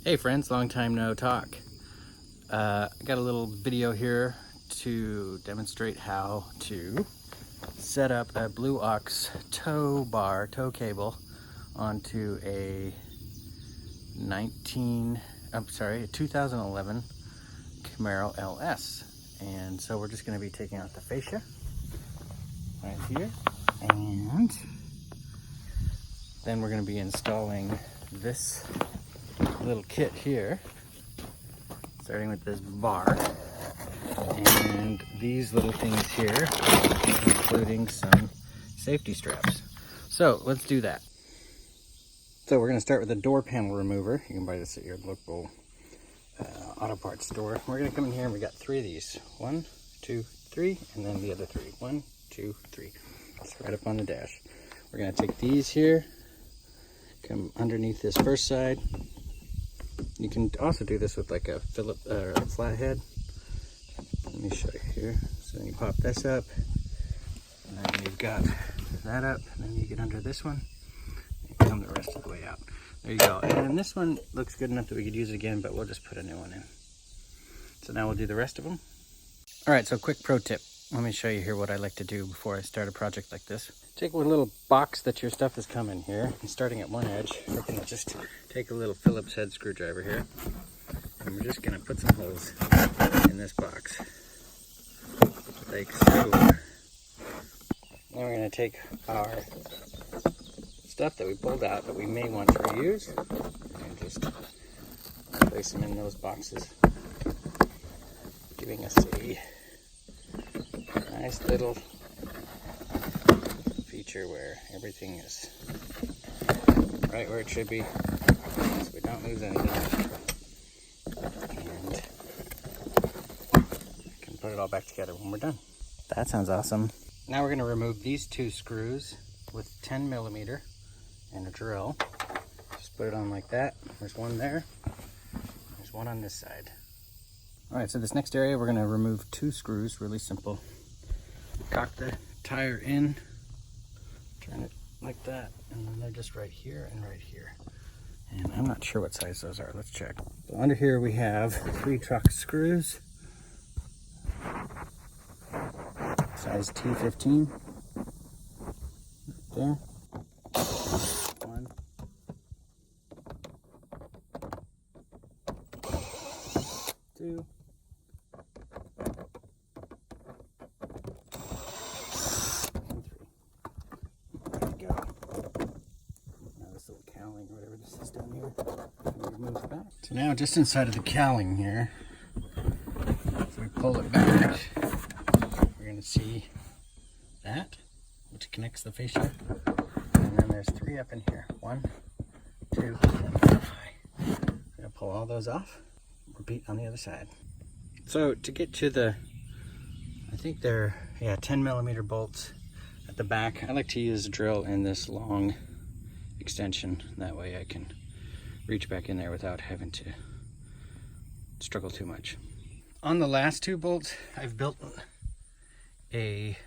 Hey friends, long time no talk. I got a little video here to demonstrate how to set up a Blue Ox tow cable onto a 2011 Camaro LS. And so we're just going to be taking out the fascia right here, and then we're going to be installing this little kit here, starting with this bar and these little things here, including some safety straps. So let's do that. So we're going to start with the door panel remover. You can buy this at your local auto parts store. We're going to come in here and we got 3 of these. 1, 2, 3, and then the other 3. 1, 2, 3. It's right up on the dash. We're going to take these here, come underneath this first side. You can also do this with like a flathead. Let me show you here. So then you pop this up, and then you've got that up, and then you get under this one, and you come the rest of the way out. There you go. And then this one looks good enough that we could use it again, but we'll just put a new one in. So now we'll do the rest of them. All right, so quick pro tip. Let me show you here what I like to do before I start a project like this. Take a little box that your stuff has come in here, and starting at one edge, we're going to just take a little Phillips head screwdriver here, and we're just going to put some holes in this box, like so. Then we're going to take our stuff that we pulled out that we may want to reuse, and just place them in those boxes, giving us a nice little feature where everything is right where it should be, so we don't lose anything, and we can put it all back together when we're done. That sounds awesome. Now we're going to remove these 2 screws with 10mm and a drill. Just put it on like that. There's one there. There's one on this side. Alright, so this next area we're going to remove 2 screws. Really simple. Cock the tire in, turn it like that, and then they're just right here and right here. And I'm not sure what size those are. Let's check. So under here we have 3 truck screws, size T15. Right there. 1. 2. 3. Now this little cowling or whatever this is down here, remove it back. So now just inside of the cowling here, if we pull it back, we're going to see that, which connects the fascia. And then there's 3 up in here. 1, 2, and 3. We're going to pull all those off. Repeat on the other side. So to get to the, I think they're 10mm bolts at the back. I like to use a drill in this long extension. That way I can reach back in there without having to struggle too much. On the last 2 bolts, I've built a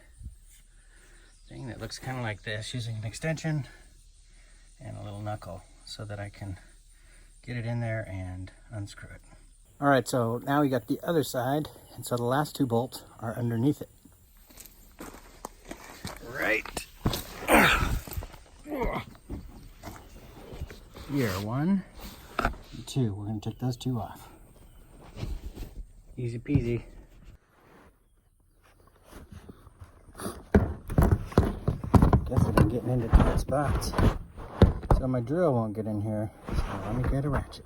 thing that looks kind of like this, using an extension and a little knuckle so that I can get it in there and unscrew it. All right, so now we got the other side, and so the last 2 bolts are underneath it. Right here, 1 and 2. We're going to take those 2 off. Easy peasy. Guess I've been getting into tight spots, so my drill won't get in here. So let me get a ratchet.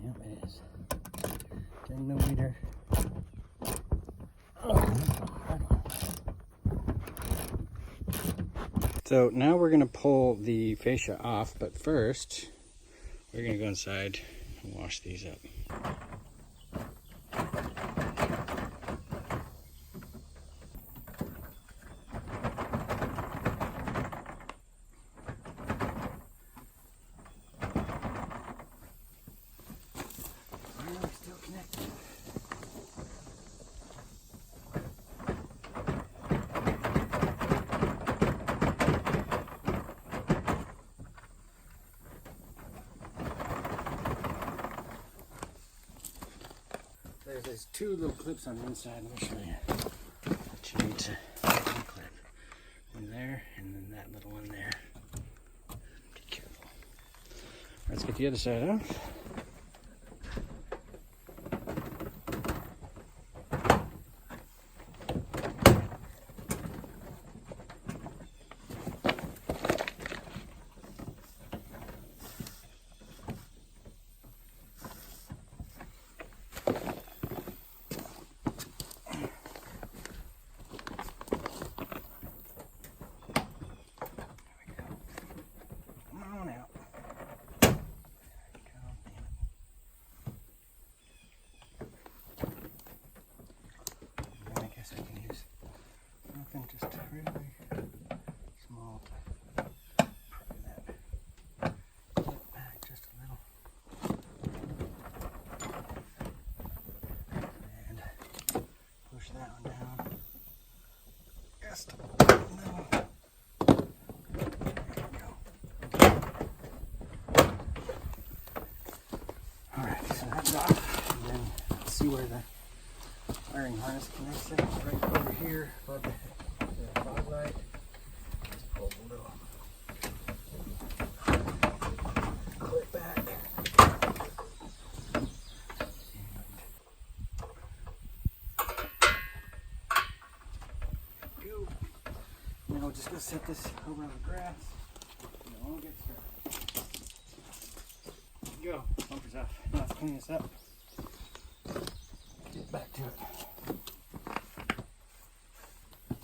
Yep, it is 10mm. Oh, that's a hard one. So now we're going to pull the fascia off, but first we're going to go inside and wash these up. Still connected. there's two little clips on the inside. Let me show you. But you need to one clip in there, and then that little one there. Be careful. Let's get the other side out. Just really small to bring that clip back just a little, and push that one down just a little. There we go. All right, so that's off, and then see where the wiring harness connects it. Right over here above the fog light. Just pull the little clip back. And now we're just going to set this over on the grass. And it won't get started. There you go. Bumper's off. Now let's clean this up. Get back to it.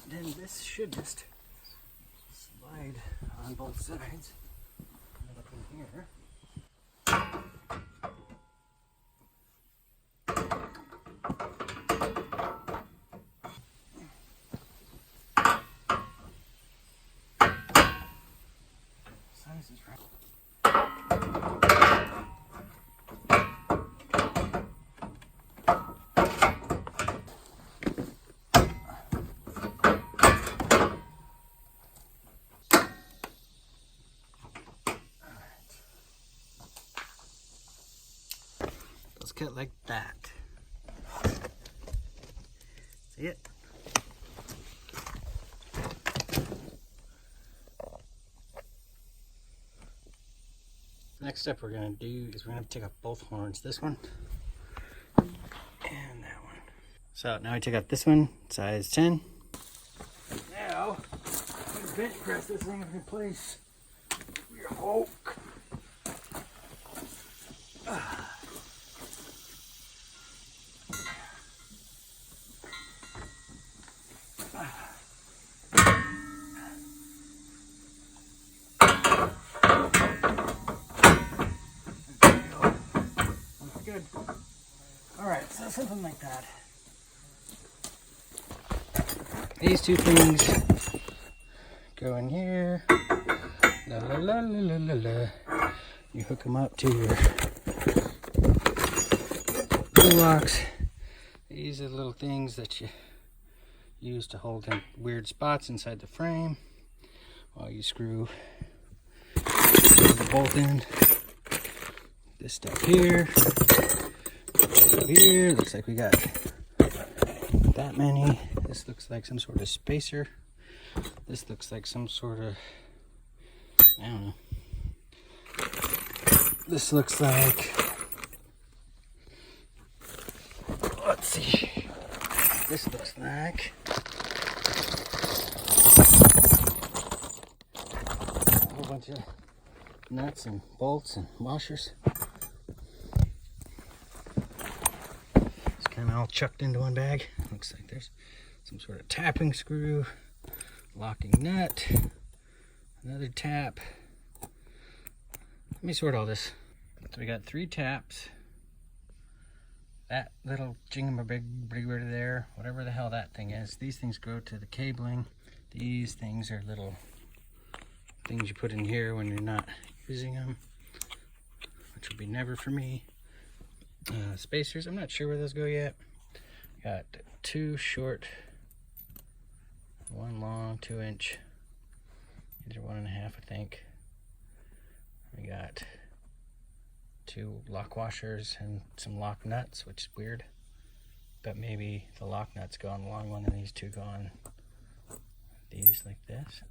Then this should just slide on both sides. Look in here. Size is right. Cut like that. See it? Next step we're going to do is we're going to take off both horns, this one and that one. So now I take out this one, size 10. Now I'm going to bench press this thing in place. Your Hulk. Good. Alright, so something like that. These two things go in here. La la la la la la. You hook them up to your toolbox. These are the little things that you use to hold in weird spots inside the frame while you screw the bolt in. This stuff here, here, looks like we got that many. This looks like some sort of spacer. This looks like some sort of, I don't know. This looks like, let's see. This looks like a whole bunch of nuts and bolts and washers. Kind of all chucked into one bag. Looks like there's some sort of tapping screw, locking nut, another tap. Let me sort all this. So we got 3 taps. That little jingamabig there, whatever the hell that thing is. These things go to the cabling. These things are little things you put in here when you're not using them, which will be never for me. Spacers, I'm not sure where those go yet. Got 2 short, 1 long, 2-inch. These are 1.5, I think. We got 2 lock washers and some lock nuts, which is weird. but maybe the lock nuts go on the long one and these two go on these like this.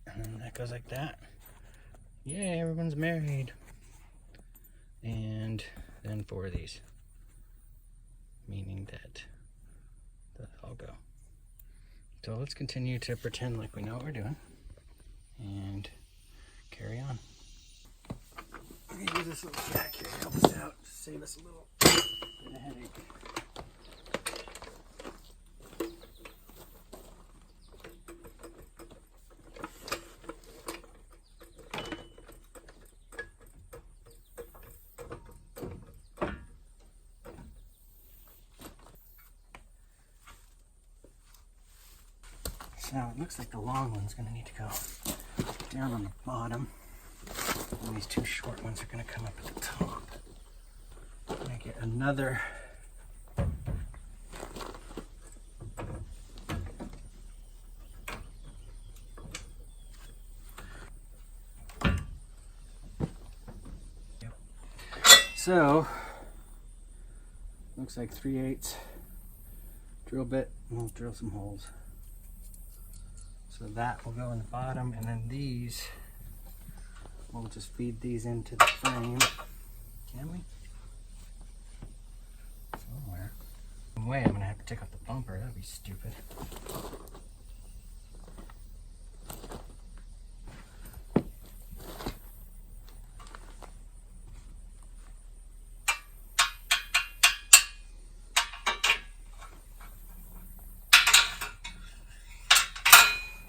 And then that goes like that. Yay, everyone's married. And then 4 of these, meaning that they'll all go. So let's continue to pretend like we know what we're doing and carry on. I'm gonna use this little jack here to help us out, to save us a little bit of headache. So it looks like the long one's going to need to go down on the bottom, and these 2 short ones are going to come up at the top. I'm going to get another so looks like 3/8 drill bit, and we'll drill some holes. So that will go in the bottom, and then these, we'll just feed these into the frame. Can we? Somewhere. No way, I'm gonna have to take off the bumper. That'd be stupid.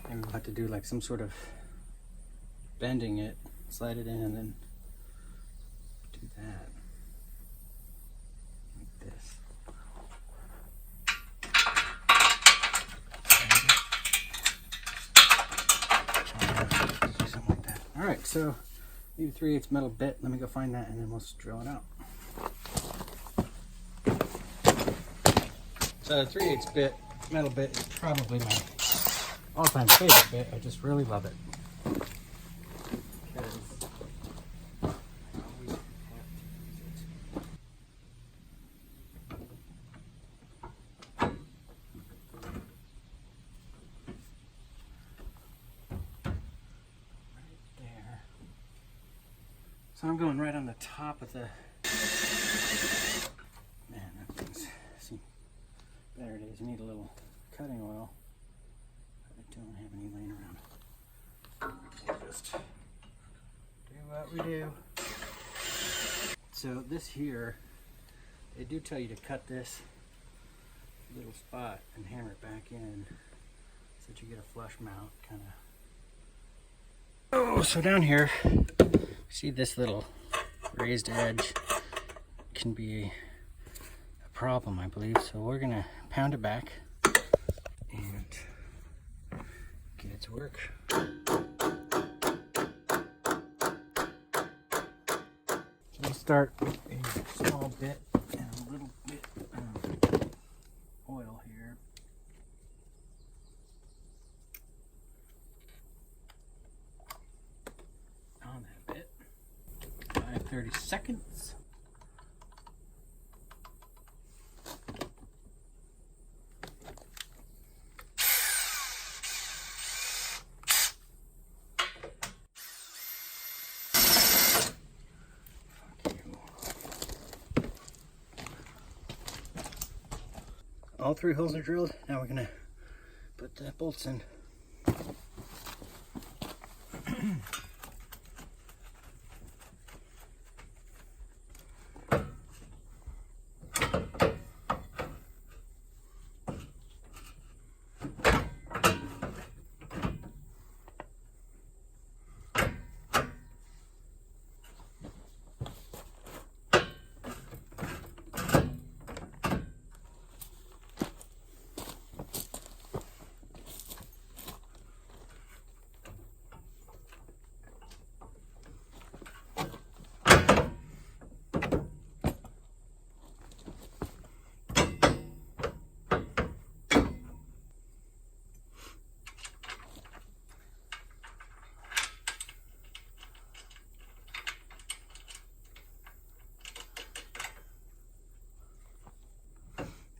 Maybe we'll have to do like some sort of bending it, slide it in, and then do that. Like this. Do something like that. Alright, so maybe 3/8 metal bit. Let me go find that and then we'll drill it out. So the 3/8 bit, metal bit, is probably my all-time favorite bit. I just really love it. So I'm going right on the top of the, man, that thing's, see, there it is. You need a little cutting oil. I don't have any laying around. We'll just do what we do. So this here, they do tell you to cut this little spot and hammer it back in so that you get a flush mount, kind of. Oh, so down here, see this little raised edge can be a problem, I believe. So we're gonna pound it back and get it to work. We start with a small bit and a little bit of oil here. On that bit. 30 seconds. All 3 holes are drilled. Now we're gonna put the bolts in.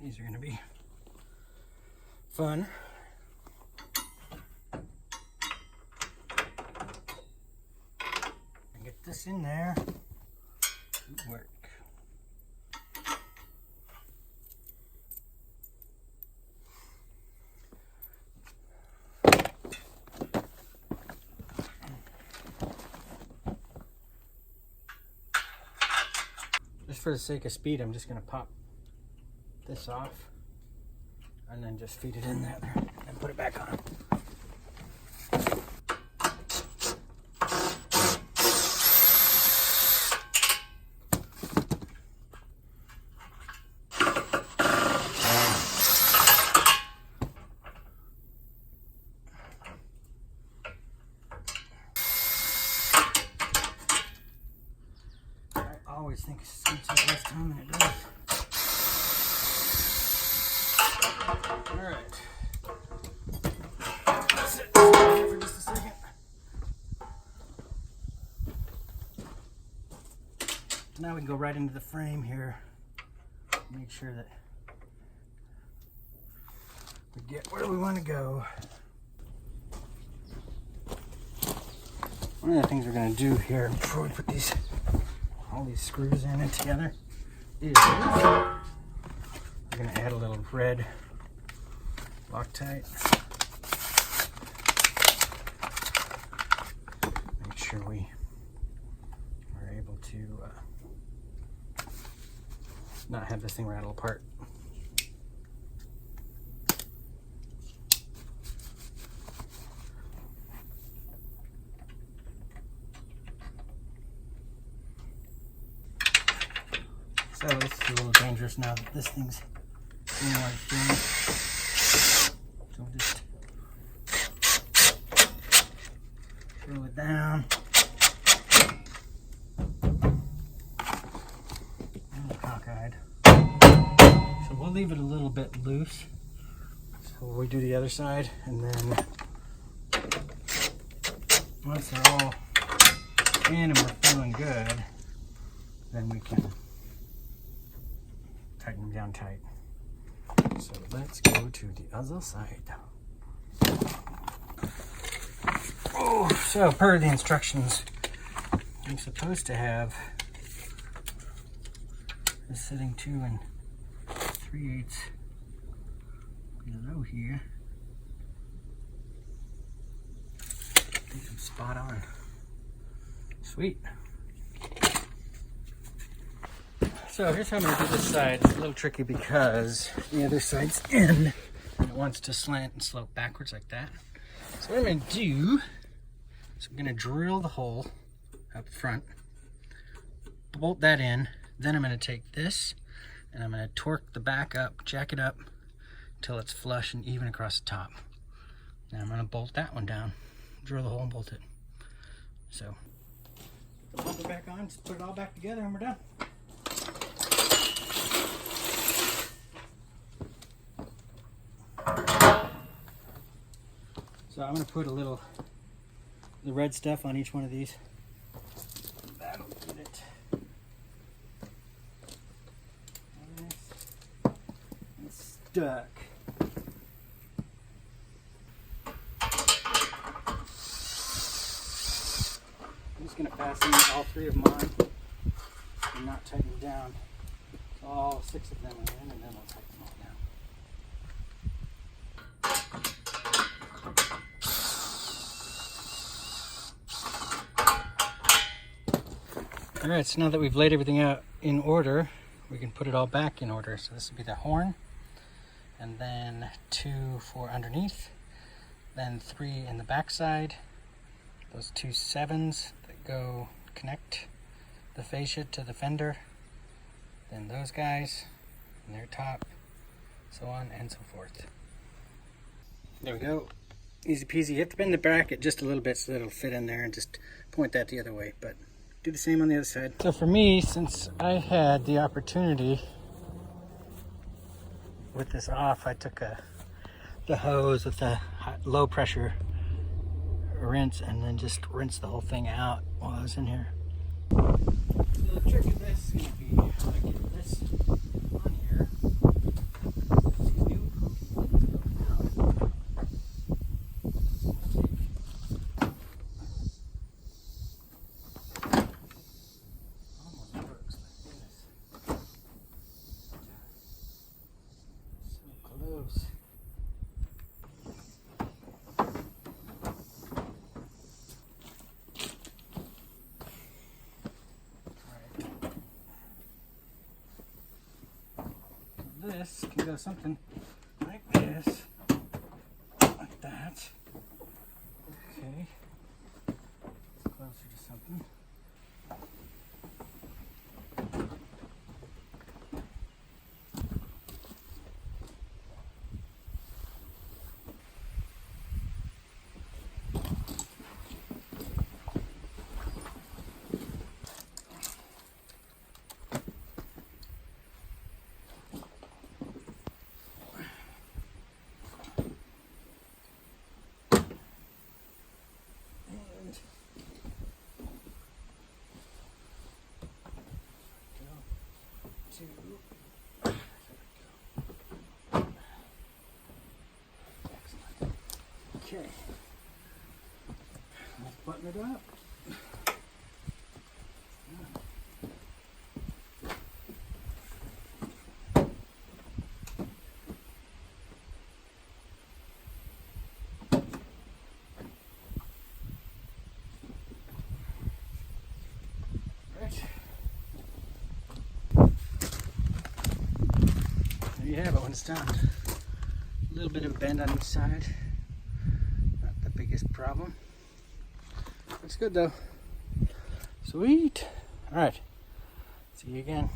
These are going to be fun. Get this in there. Good work. Just for the sake of speed, I'm just going to pop this off and then just feed it in there and put it back on. I always think it's going to take less time than it does. Alright. Sit here for just a second. Now we can go right into the frame here. Make sure that we get where we want to go. One of the things we're going to do here before we put all these screws in and together is we're going to add a little red Loctite. Make sure we are able to not have this thing rattle apart. So this is a little dangerous now that this thing's doing what it's doing. So we'll just throw it down. And cockeyed. So we'll leave it a little bit loose. So we do the other side, and then once they're all in and we're feeling good, then we can tighten them down tight. So let's go to the other side. Oh, so per the instructions, I'm supposed to have this sitting 2 3/8 below here. I think I'm spot on. Sweet. So here's how I'm going to do this side. It's a little tricky because the other side's in and it wants to slant and slope backwards like that. So what I'm going to do is I'm going to drill the hole up front, bolt that in, then I'm going to take this and I'm going to torque the back up, jack it up until it's flush and even across the top. Then I'm going to bolt that one down, drill the hole and bolt it. So put the bumper back on, just put it all back together and we're done. So I'm going to put the red stuff on each one of these. That'll get it. It's stuck. I'm just going to fasten all 3 of them on and not tighten them down. So all 6 of them are in, and then I'll tighten them all down. Alright, so now that we've laid everything out in order, we can put it all back in order. So this would be the horn, and then 2 for underneath, then 3 in the back side, those 2 7s that go connect the fascia to the fender, then those guys and their top, so on and so forth. There we go. Easy peasy. You have to bend the bracket just a little bit so that it'll fit in there, and just point that the other way, but do the same on the other side. So for me, since I had the opportunity with this off, I took the hose with the low pressure rinse and then just rinse the whole thing out while I was in here. So the trick of this is going to be how to get this on here. this can go something like this, like that. Okay, closer to something. Okay, let's button it up. Right. There you have it when it's done. A little bit of bend on each side. Not the biggest problem. Looks good though. Sweet. All right. See you again.